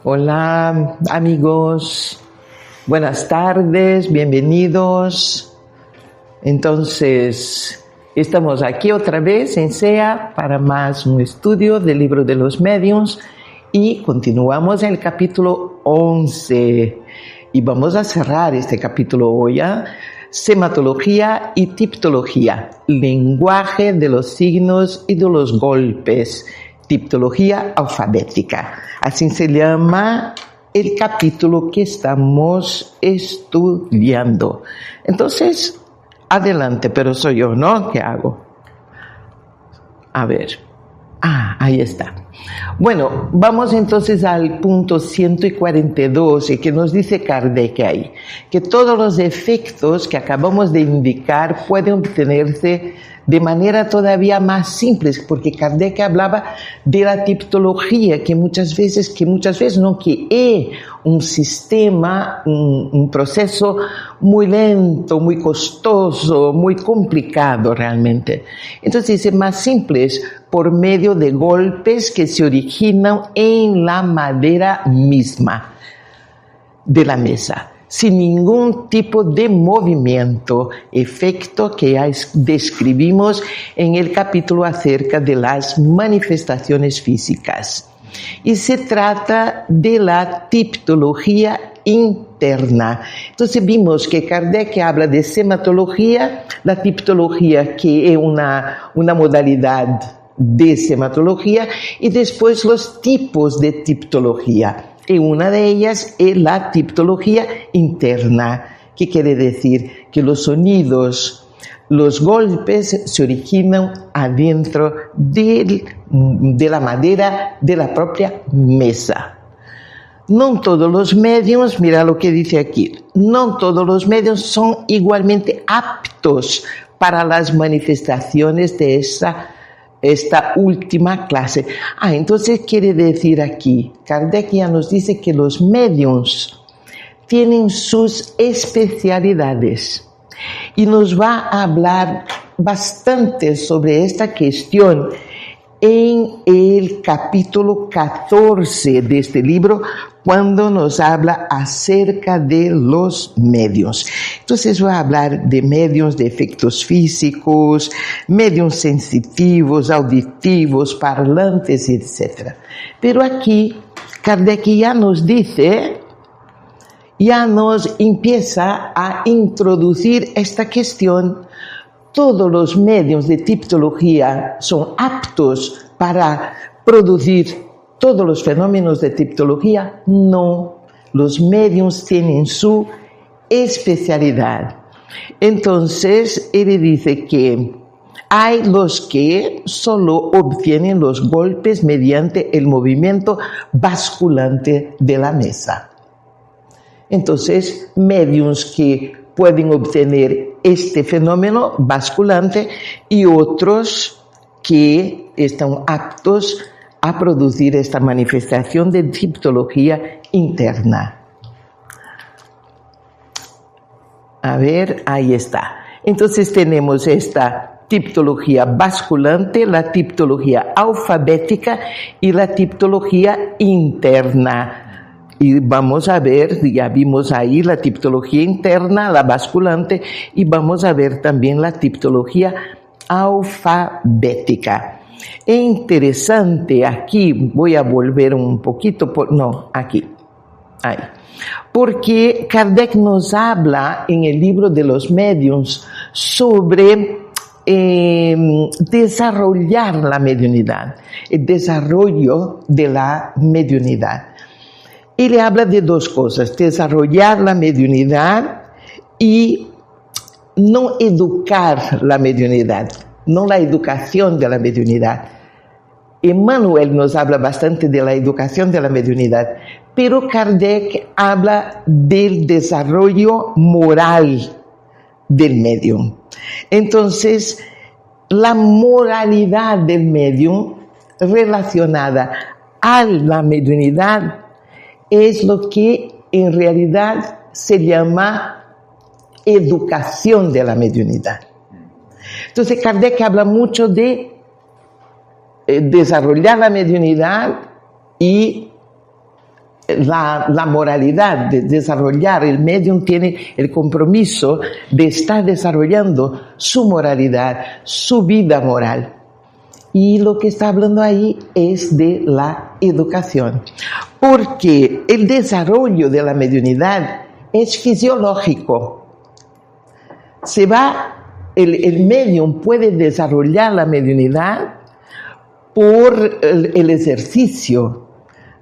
Hola amigos, buenas tardes, bienvenidos. Entonces, estamos aquí otra vez en SEA para más un estudio del libro de los mediums y continuamos en el capítulo 11 y vamos a cerrar este capítulo hoy, sematología y tiptología, lenguaje de los signos y de los golpes, tiptología alfabética. Así se llama el capítulo que estamos estudiando. Entonces, adelante, pero soy yo, ¿no? ¿Qué hago? A ver. Ahí está. Bueno, vamos entonces al punto 142, que nos dice Kardec ahí, que todos los efectos que acabamos de indicar pueden obtenerse de manera todavía más simple, porque Kardec hablaba de la tiptología, que muchas veces no, que es un sistema, un proceso muy lento, muy costoso, muy complicado realmente. Entonces es más simple por medio de golpes que se originan en la madera misma de la mesa, sin ningún tipo de movimiento, efecto que ya describimos en el capítulo acerca de las manifestaciones físicas. Y se trata de la tiptología interna. Entonces vimos que Kardec habla de sematología, la tiptología que es una modalidad de sematología, y después los tipos de tiptología. Y una de ellas es la tiptología interna, que quiere decir que los sonidos, los golpes se originan adentro de la madera de la propia mesa. No todos los medios, mira lo que dice aquí, no todos los medios son igualmente aptos para las manifestaciones de esta última clase. Entonces quiere decir aquí, Kardec ya nos dice que los mediums tienen sus especialidades y nos va a hablar bastante sobre esta cuestión en el capítulo 14 de este libro, cuando nos habla acerca de los medios. Entonces voy a hablar de medios de efectos físicos, medios sensitivos, auditivos, parlantes, etc. Pero aquí Kardec ya nos dice, ya nos empieza a introducir esta cuestión. Todos los medios de tiptología son aptos para producir todos los fenómenos de tiptología. No, los medios tienen su especialidad. Entonces, él dice que hay los que solo obtienen los golpes mediante el movimiento basculante de la mesa. Entonces, medios que pueden obtener este fenómeno basculante y otros que están aptos a producir esta manifestación de tiptología interna. A ver, ahí está. Entonces tenemos esta tiptología basculante, la tiptología alfabética y la tiptología interna. Y vamos a ver, ya vimos ahí la tiptología interna, la basculante, y vamos a ver también la tiptología alfabética. Es interesante, aquí voy a volver un poquito, ahí. Porque Kardec nos habla en el libro de los mediums sobre desarrollar la mediunidad, el desarrollo de la mediunidad. Y le habla de dos cosas, desarrollar la mediunidad y no educar la mediunidad, no la educación de la mediunidad. Emmanuel nos habla bastante de la educación de la mediunidad, pero Kardec habla del desarrollo moral del medium. Entonces, la moralidad del medium relacionada a la mediunidad es lo que en realidad se llama educación de la mediunidad. Entonces Kardec habla mucho de desarrollar la mediunidad y la moralidad, de desarrollar. El medium tiene el compromiso de estar desarrollando su moralidad, su vida moral. Y lo que está hablando ahí es de la educación, porque el desarrollo de la mediunidad es fisiológico. El medium puede desarrollar la mediunidad por el ejercicio.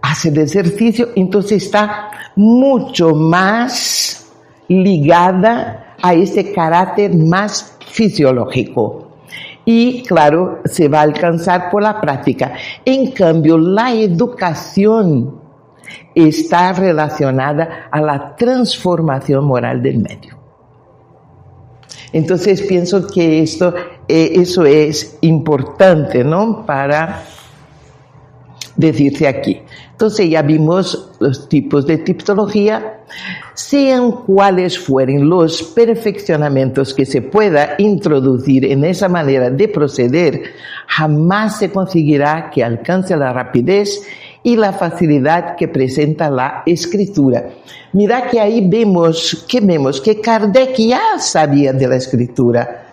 Hace el ejercicio, entonces está mucho más ligada a ese carácter más fisiológico. Y claro, se va a alcanzar por la práctica. En cambio, la educación está relacionada a la transformación moral del medio. Entonces pienso que eso es importante, ¿no?, para decirse aquí. Entonces ya vimos los tipos de tipología. Sean cuales fueren los perfeccionamientos que se pueda introducir en esa manera de proceder, jamás se conseguirá que alcance la rapidez y la facilidad que presenta la escritura. Mira que ahí vemos que Kardec ya sabía de la escritura.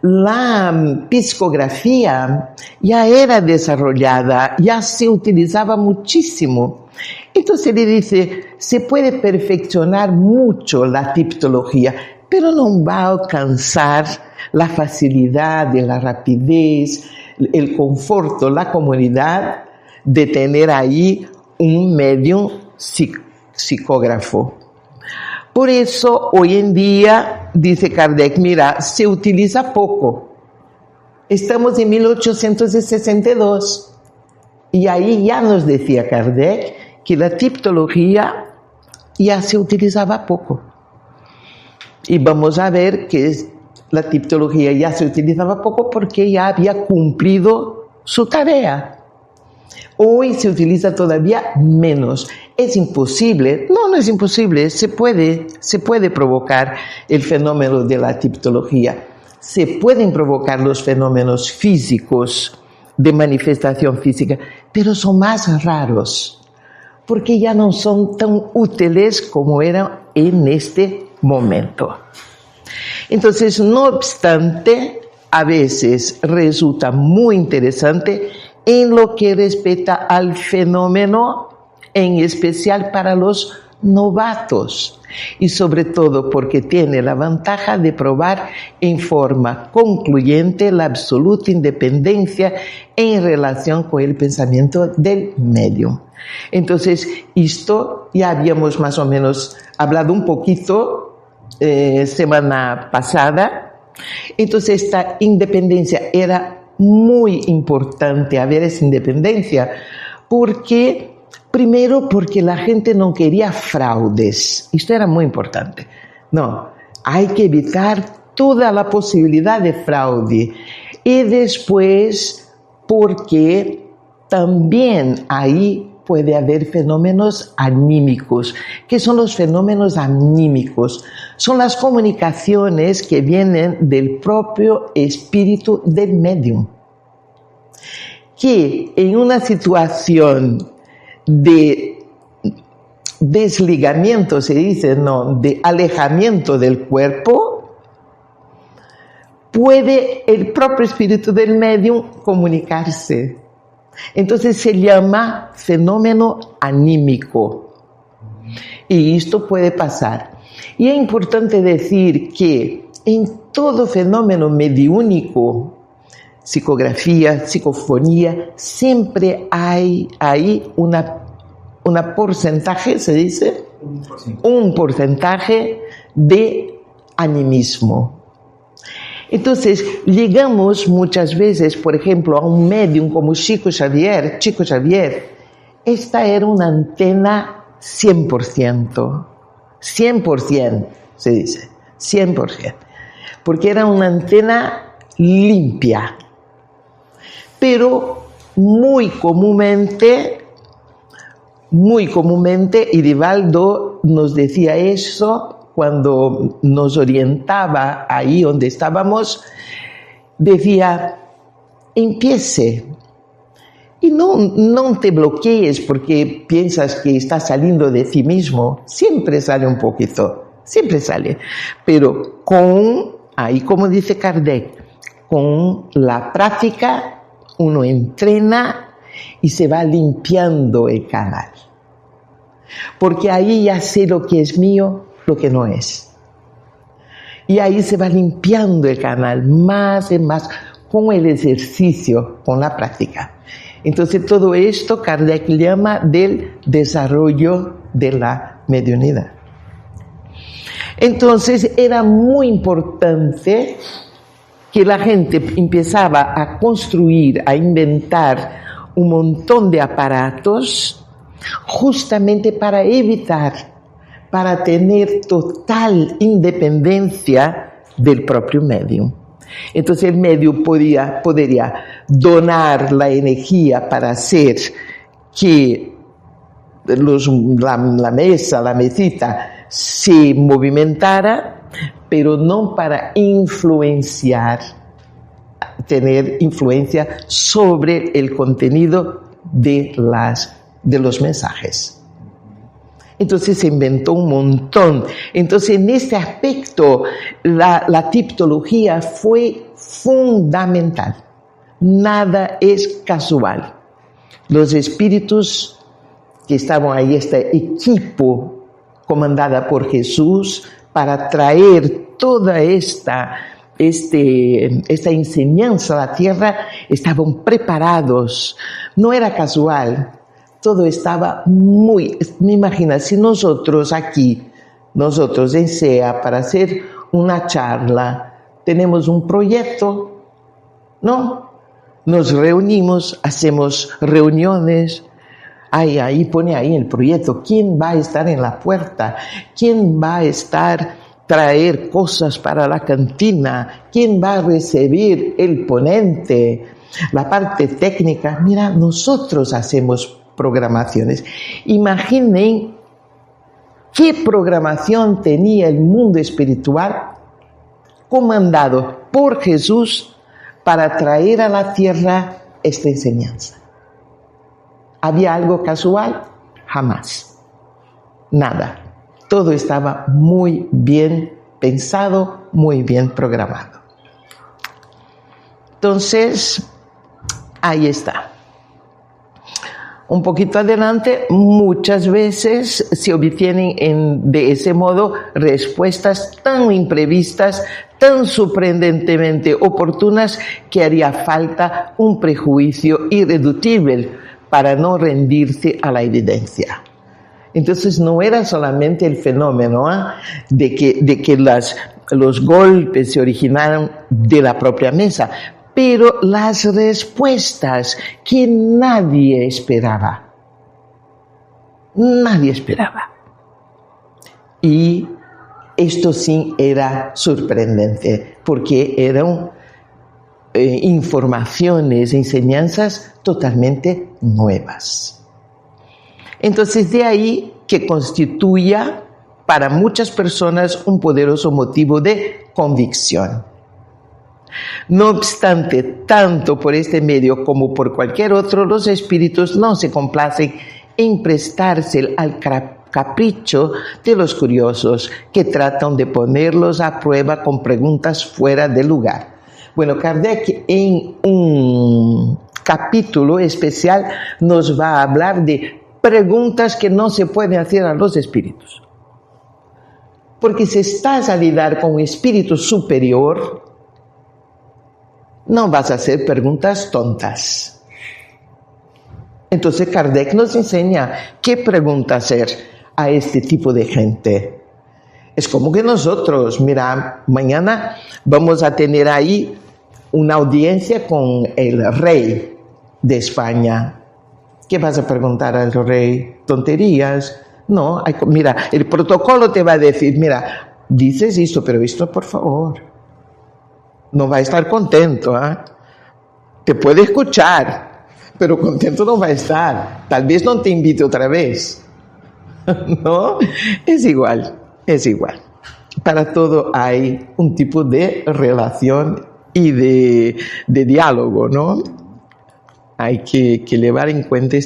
La psicografía ya era desarrollada, ya se utilizaba muchísimo. Entonces le dice, se puede perfeccionar mucho la tipología, pero no va a alcanzar la facilidad, la rapidez, el conforto, la comodidad de tener ahí un medium psicógrafo. Por eso, hoy en día, dice Kardec, mira, se utiliza poco. Estamos en 1862 y ahí ya nos decía Kardec que la tipología ya se utilizaba poco. Y vamos a ver que la tipología ya se utilizaba poco porque ya había cumplido su tarea. Hoy se utiliza todavía menos. ¿Es imposible? No es imposible. Se puede provocar el fenómeno de la tipología. Se pueden provocar los fenómenos físicos de manifestación física, pero son más raros, porque ya no son tan útiles como eran en este momento. Entonces, no obstante, a veces resulta muy interesante en lo que respecta al fenómeno, en especial para los novatos, y sobre todo porque tiene la ventaja de probar en forma concluyente la absoluta independencia en relación con el pensamiento del medium. Entonces, esto ya habíamos más o menos hablado un poquito semana pasada. Entonces, esta independencia era muy importante, haber esa independencia, primero porque la gente no quería fraudes. Esto era muy importante. No, hay que evitar toda la posibilidad de fraude. Y después porque también ahí puede haber fenómenos anímicos. ¿Qué son los fenómenos anímicos? Son las comunicaciones que vienen del propio espíritu del medium, que en una situación de desligamiento, se dice, no, de alejamiento del cuerpo, puede el propio espíritu del medium comunicarse. Entonces se llama fenómeno anímico. Y esto puede pasar. Y es importante decir que en todo fenómeno mediúnico, psicografía, psicofonía, siempre hay ahí una porcentaje, ¿se dice? Un porcentaje de animismo. Entonces, llegamos muchas veces, por ejemplo, a un medium como Chico Xavier. Esta era una antena 100%. 100%, se dice. 100%. Porque era una antena limpia. Pero muy comúnmente, y Divaldo nos decía eso cuando nos orientaba ahí donde estábamos, decía, empiece Y no te bloquees porque piensas que estás saliendo de ti mismo. Siempre sale un poquito, siempre sale. Pero ahí como dice Kardec, con la práctica uno entrena y se va limpiando el canal. Porque ahí ya sé lo que es mío, lo que no es. Y ahí se va limpiando el canal más y más con el ejercicio, con la práctica. Entonces todo esto Kardec llama del desarrollo de la mediunidad. Entonces era muy importante que la gente empezaba a construir, a inventar un montón de aparatos justamente para evitar, para tener total independencia del propio medium. Entonces el medium podría donar la energía para hacer que la mesa, la mesita se movimentara, pero no para influenciar, tener influencia sobre el contenido de los mensajes. Entonces se inventó un montón. Entonces en este aspecto la tipología fue fundamental. Nada es casual. Los espíritus que estaban ahí, este equipo comandada por Jesús para traer toda esta enseñanza a la tierra, estaban preparados. No era casual. Todo estaba me imagino, si nosotros en SEA, para hacer una charla, tenemos un proyecto, ¿no? Nos reunimos, hacemos reuniones, ahí pone ahí el proyecto, quién va a estar en la puerta, quién va a traer cosas para la cantina, quién va a recibir el ponente, la parte técnica. Mira, nosotros hacemos programaciones. Imaginen qué programación tenía el mundo espiritual comandado por Jesús para traer a la tierra esta enseñanza. ¿Había algo casual? Jamás. Nada. Todo estaba muy bien pensado, muy bien programado. Entonces, ahí está. Un poquito adelante, muchas veces se obtienen de ese modo respuestas tan imprevistas, tan sorprendentemente oportunas, que haría falta un prejuicio irreductible para no rendirse a la evidencia. Entonces no era solamente el fenómeno de que los golpes se originaron de la propia mesa, pero las respuestas que nadie esperaba. Nadie esperaba. Y esto sí era sorprendente, porque eran informaciones, enseñanzas totalmente nuevas. Entonces de ahí que constituya para muchas personas un poderoso motivo de convicción. No obstante, tanto por este medio como por cualquier otro, los espíritus no se complacen en prestarse al capricho de los curiosos que tratan de ponerlos a prueba con preguntas fuera de lugar. Bueno, Kardec en un capítulo especial nos va a hablar de preguntas que no se pueden hacer a los espíritus. Porque si estás a lidiar con un espíritu superior, no vas a hacer preguntas tontas. Entonces Kardec nos enseña qué pregunta hacer a este tipo de gente. Es como que nosotros, mira, mañana vamos a tener ahí una audiencia con el rey de España. ¿Qué vas a preguntar al rey? ¿Tonterías? No, mira, el protocolo te va a decir, mira, dices esto, pero esto por favor. No va a estar contento, Te puede escuchar, pero contento no va a estar. Tal vez no te invite otra vez. ¿No? Es igual. Para todo hay un tipo de relación y de diálogo, ¿no? Hay que llevar en cuenta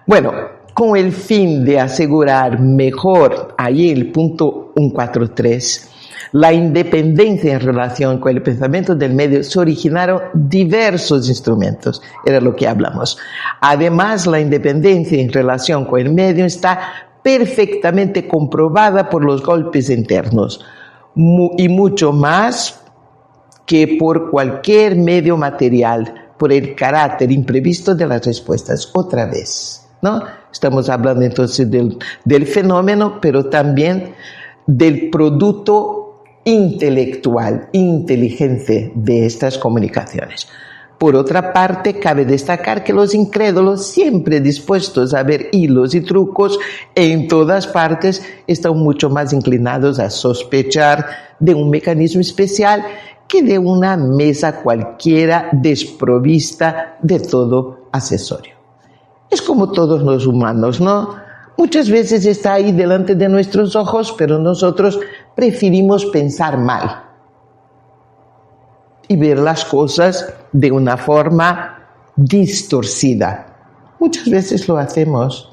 Bueno, con el fin de asegurar mejor, ahí el punto 143, la independencia en relación con el pensamiento del medio, se originaron diversos instrumentos, era lo que hablamos. Además, la independencia en relación con el medio está perfectamente comprobada por los golpes internos y mucho más que por cualquier medio material, por el carácter imprevisto de las respuestas. Otra vez, ¿no? Estamos hablando entonces del fenómeno, pero también del producto intelectual, inteligente de estas comunicaciones. Por otra parte, cabe destacar que los incrédulos, siempre dispuestos a ver hilos y trucos en todas partes, están mucho más inclinados a sospechar de un mecanismo especial que de una mesa cualquiera desprovista de todo accesorio. Es como todos los humanos, ¿no? Muchas veces está ahí delante de nuestros ojos, pero nosotros preferimos pensar mal y ver las cosas de una forma distorcida. Muchas veces lo hacemos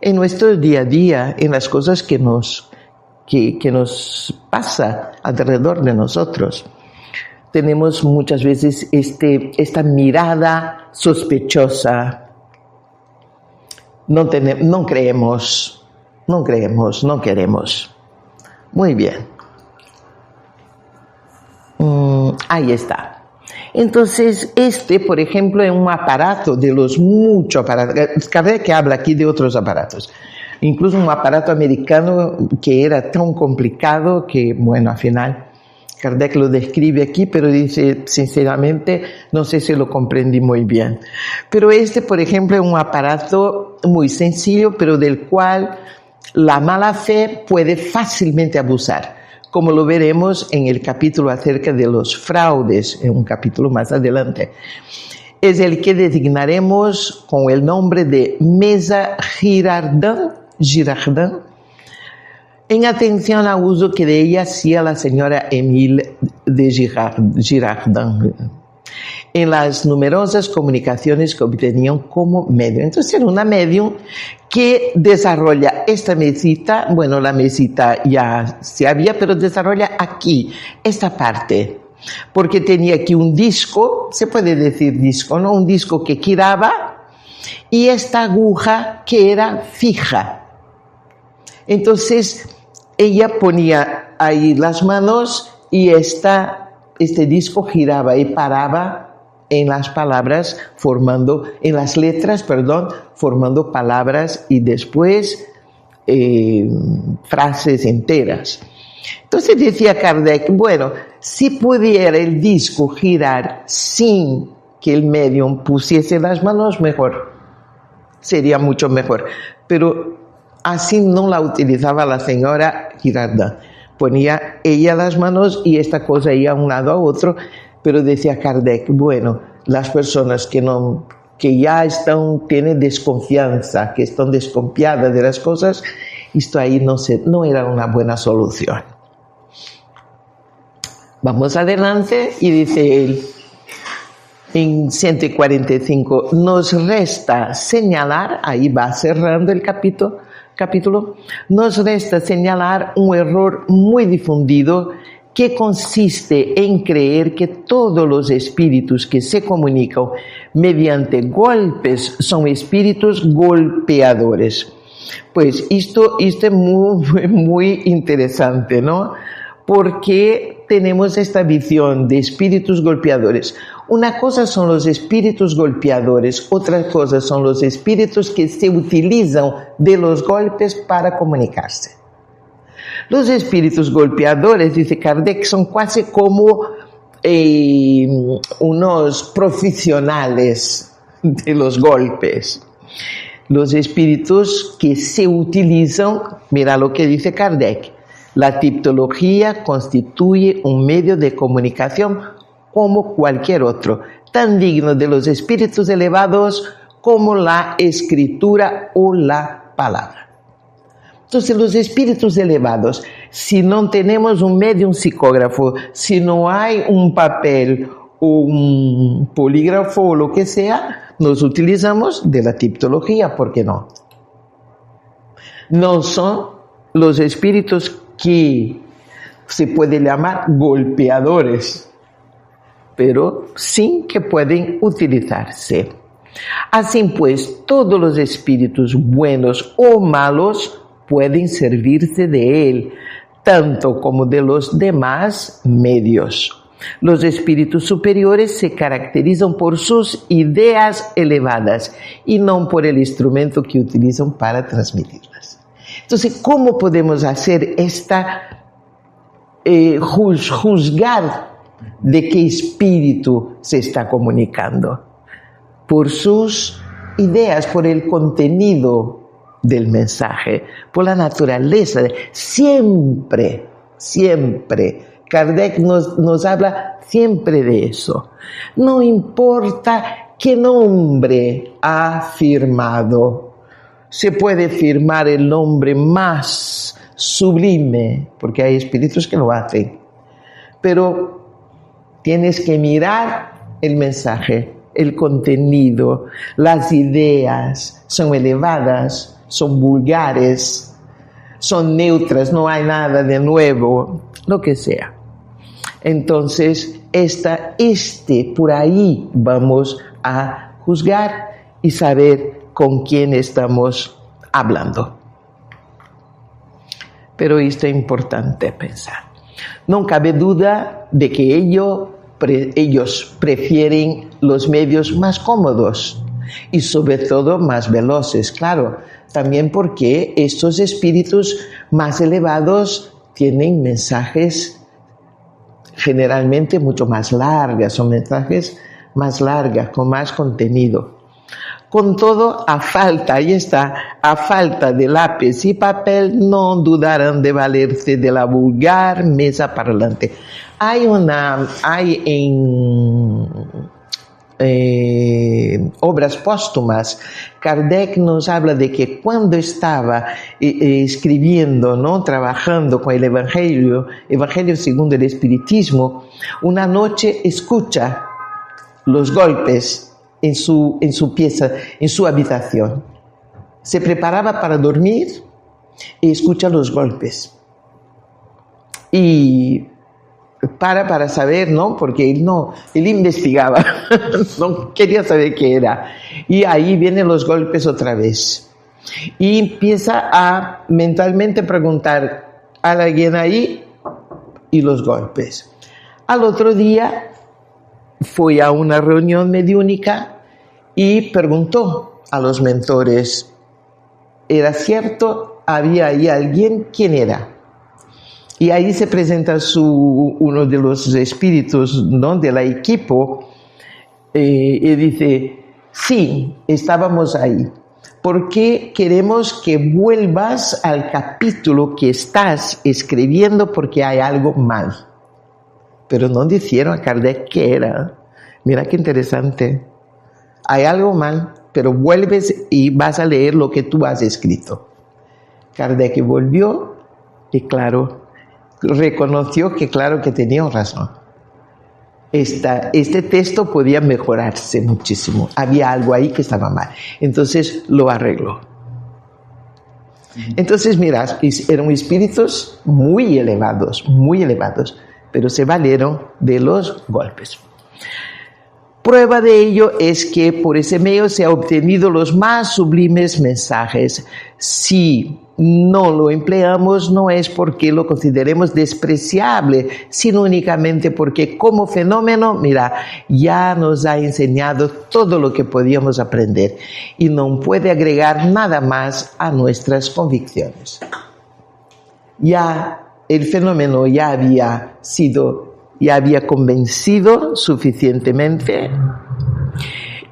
en nuestro día a día, en las cosas que nos pasa alrededor de nosotros. Tenemos muchas veces esta mirada sospechosa. No creemos, no queremos. Muy bien. Ahí está. Entonces, por ejemplo, es un aparato de los muchos aparatos. Kardec habla aquí de otros aparatos. Incluso un aparato americano que era tan complicado que, bueno, al final Kardec lo describe aquí, pero dice, sinceramente, no sé si lo comprendí muy bien. Pero por ejemplo, es un aparato muy sencillo, pero del cual la mala fe puede fácilmente abusar, como lo veremos en el capítulo acerca de los fraudes, en un capítulo más adelante. Es el que designaremos con el nombre de Mesa Girardin, en atención al uso que de ella hacía la señora Émile de Girardin en las numerosas comunicaciones que obtenían como medio. Entonces era una medium que desarrolla esta mesita, bueno, la mesita ya se había, pero desarrolla aquí, esta parte, porque tenía aquí un disco, se puede decir disco, ¿no? Un disco que giraba y esta aguja que era fija. Entonces ella ponía ahí las manos y este disco giraba y paraba en las letras, formando palabras y después frases enteras. Entonces decía Kardec, bueno, si pudiera el disco girar sin que el medium pusiese las manos, mejor, sería mucho mejor. Pero así no la utilizaba la señora Girardin. Ponía ella las manos y esta cosa iba a un lado a otro, pero decía Kardec, bueno, las personas que ya tienen desconfianza, que están desconfiadas de las cosas, esto ahí no era una buena solución. Vamos adelante y dice él, en 145, nos resta señalar, ahí va cerrando el capítulo, nos resta señalar un error muy difundido que consiste en creer que todos los espíritus que se comunican mediante golpes son espíritus golpeadores. Pues esto es muy interesante, ¿no? Porque tenemos esta visión de espíritus golpeadores. Una cosa son los espíritus golpeadores, otra cosa son los espíritus que se utilizan de los golpes para comunicarse. Los espíritus golpeadores, dice Kardec, son casi como unos profesionales de los golpes. Los espíritus que se utilizan, mira lo que dice Kardec, la tipología constituye un medio de comunicación como cualquier otro, tan digno de los espíritus elevados como la escritura o la palabra. Entonces, los espíritus elevados, si no tenemos un medium psicógrafo, si no hay un papel un polígrafo o lo que sea, nos utilizamos de la tipología, ¿por qué no? No son los espíritus que se puede llamar golpeadores, pero sí que pueden utilizarse. Así pues, todos los espíritus buenos o malos pueden servirse de él, tanto como de los demás medios. Los espíritus superiores se caracterizan por sus ideas elevadas y no por el instrumento que utilizan para transmitirlas. Entonces, ¿cómo podemos hacer juzgar de qué espíritu se está comunicando? Por sus ideas, por el contenido del mensaje, por la naturaleza. Siempre. Kardec nos habla siempre de eso. No importa qué nombre ha firmado. Se puede firmar el nombre más sublime, porque hay espíritus que lo hacen. Pero tienes que mirar el mensaje, el contenido, las ideas son elevadas, son vulgares, son neutras, no hay nada de nuevo, lo que sea. Entonces, por ahí vamos a juzgar y saber con quién estamos hablando. Pero esto es importante pensar. No cabe duda de que ellos prefieren los medios más cómodos y sobre todo más veloces, claro, también porque estos espíritus más elevados tienen mensajes generalmente mucho más largas, son mensajes más largas, con más contenido. Con todo, a falta de lápiz y papel, no dudarán de valerse de la vulgar mesa parlante. Hay en obras póstumas, Kardec nos habla de que cuando estaba escribiendo, ¿no?, trabajando con el Evangelio según el Espiritismo, una noche escucha los golpes en su pieza, en su habitación. Se preparaba para dormir y escucha los golpes. Y para saber, ¿no? Porque él investigaba, no quería saber qué era. Y ahí vienen los golpes otra vez. Y empieza a mentalmente preguntar, ¿hay alguien ahí? Y los golpes. Al otro día fue a una reunión mediúnica y preguntó a los mentores, ¿era cierto? ¿Había ahí alguien? ¿Quién era? Y ahí se presenta uno de los espíritus, ¿no?, del equipo y dice, sí, estábamos ahí. ¿Por qué queremos que vuelvas al capítulo que estás escribiendo porque hay algo mal? Pero no dijeron a Kardec qué era. Mira qué interesante. Hay algo mal, pero vuelves y vas a leer lo que tú has escrito. Kardec volvió y claro, reconoció que claro que tenía razón. Este texto podía mejorarse muchísimo. Había algo ahí que estaba mal. Entonces lo arregló. Entonces, mira, eran espíritus muy elevados, pero se valieron de los golpes. Prueba de ello es que por ese medio se han obtenido los más sublimes mensajes. Si no lo empleamos, no es porque lo consideremos despreciable, sino únicamente porque como fenómeno, mira, ya nos ha enseñado todo lo que podíamos aprender y no puede agregar nada más a nuestras convicciones. Ya el fenómeno ya había convencido suficientemente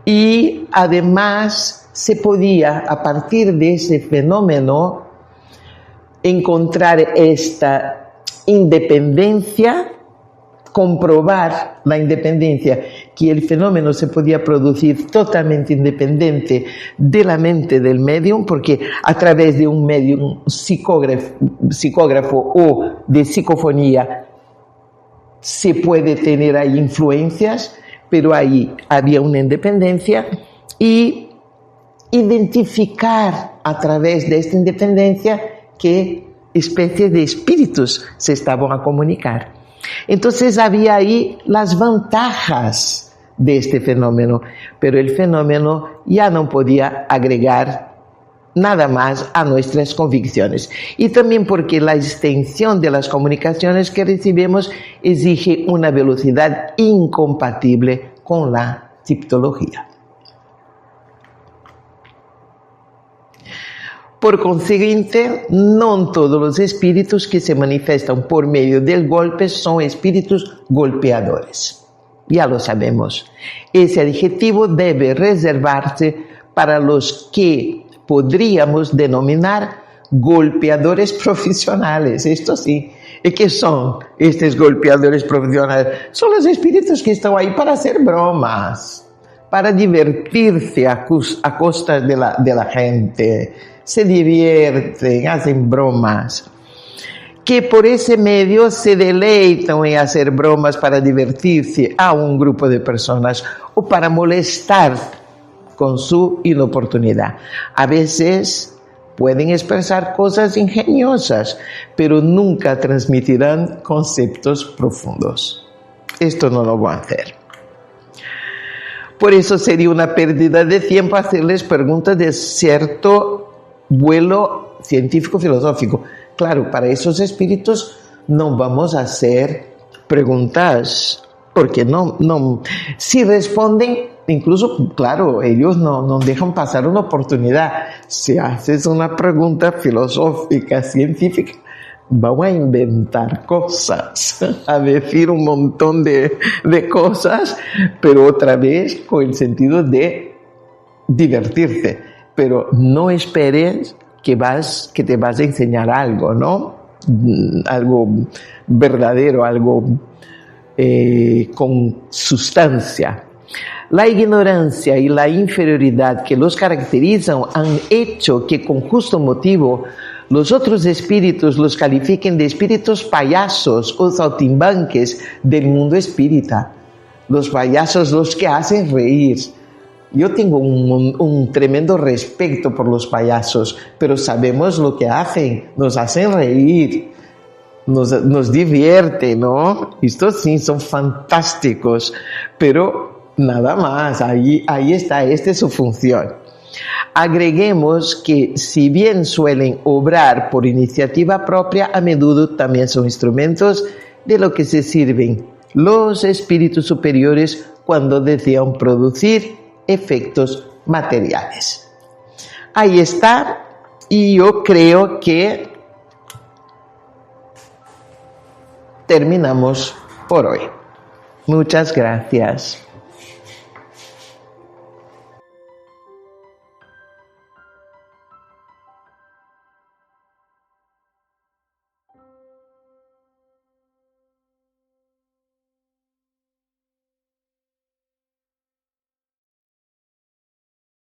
y además se podía, a partir de ese fenómeno, encontrar esta independencia, comprobar la independencia, que el fenómeno se podía producir totalmente independiente de la mente del médium, porque a través de un médium psicógrafo o de psicofonía se puede tener ahí influencias, pero ahí había una independencia y identificar a través de esta independencia qué especie de espíritus se estaban a comunicar. Entonces había ahí las ventajas de este fenómeno, pero el fenómeno ya no podía agregar nada más a nuestras convicciones. Y también porque la extensión de las comunicaciones que recibimos exige una velocidad incompatible con la tipología. Por consiguiente, no todos los espíritus que se manifiestan por medio del golpe son espíritus golpeadores. Ya lo sabemos. Ese adjetivo debe reservarse para los que podríamos denominar golpeadores profesionales. Esto sí. ¿Y qué son estos golpeadores profesionales? Son los espíritus que están ahí para hacer bromas, para divertirse a costa de la gente. Se divierten, hacen bromas. Que por ese medio se deleitan en hacer bromas para divertirse a un grupo de personas o para molestar con su inoportunidad. A veces pueden expresar cosas ingeniosas, pero nunca transmitirán conceptos profundos. Esto no lo van a hacer. Por eso sería una pérdida de tiempo hacerles preguntas de cierto vuelo científico-filosófico. Claro, para esos espíritus no vamos a hacer preguntas, porque no, si responden, incluso, claro, ellos no dejan pasar una oportunidad. Si haces una pregunta filosófica, científica, van a inventar cosas, a decir un montón de cosas, pero otra vez con el sentido de divertirte. Pero no esperes que te vas a enseñar algo, ¿no? Algo verdadero, algo con sustancia. La ignorancia y la inferioridad que los caracterizan han hecho que con justo motivo los otros espíritus los califiquen de espíritus payasos o saltimbanques del mundo espírita. Los payasos, los que hacen reír. Yo tengo un tremendo respeto por los payasos, pero sabemos lo que hacen, nos hacen reír, nos divierten, ¿no? Estos sí son fantásticos, pero nada más, ahí está, esta es su función. Agreguemos que si bien suelen obrar por iniciativa propia, a menudo también son instrumentos de lo que se sirven los espíritus superiores cuando desean producir efectos materiales. Ahí está, y yo creo que terminamos por hoy. Muchas gracias.